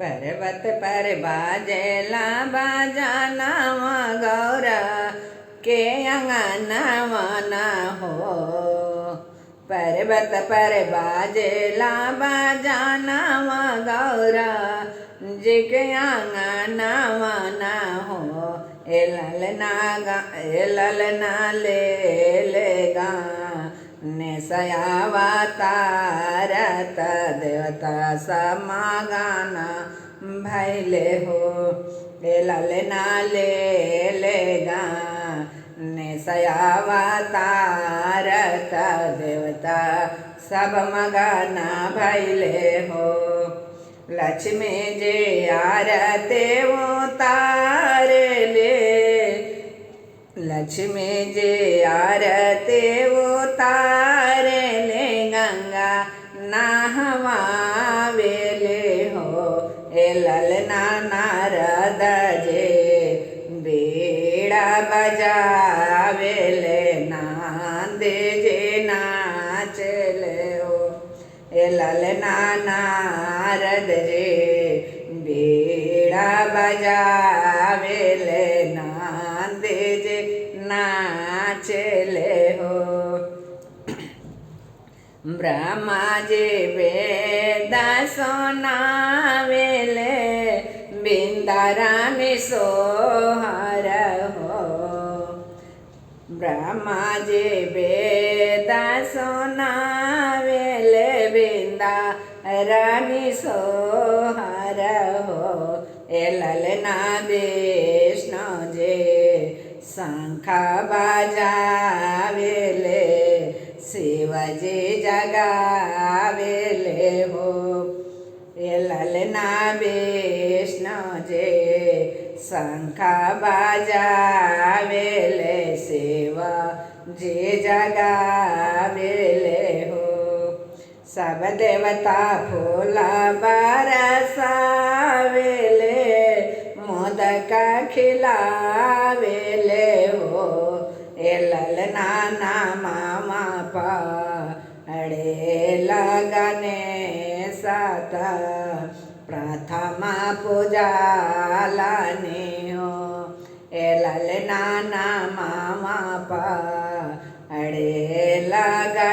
पर्वत पर बाजेला बाजानावा गौरा के अंगनावा ना हो। पर्वत पर बाजेला बाजानावा गौरा जी के अंगनावा ना हो। ए ललना ले लेगा ने सयावतारत देवता समागाना भैले हो। ए ललना ले लेगा ने सयावतारत देवता सब मगाना भैले हो। लक्ष्मी जी आरती उतारे ले, लक्ष्मी जी आरती उतारे ले गंगा नहवावेले हो। ए ललना नारद जे बीड़ा बजावेले नांदे जे नाचले हो। ए ललना नारद जे बीड़ा बजावेले नांदे जे नाचले हो। ब्रह्मा जी वेद सुनावेले बिंदा रानी सोहर हो। ब्रह्मा जी वेद सुनावेले बिंदा रानी सोहर हो। ए ललना विष्णु जे शंख बजावेले शिवजी जगावेले हो। ए ललना विष्णु जे शंख बजावेले शिवजी जगावेले हो। सब देवता फूल बरसावेले मोदक खिलावेले हो। ए ललना नामा पड़े लगने सत प्रथम पूजा लानी हो। ए ललना नामा पड़े लगने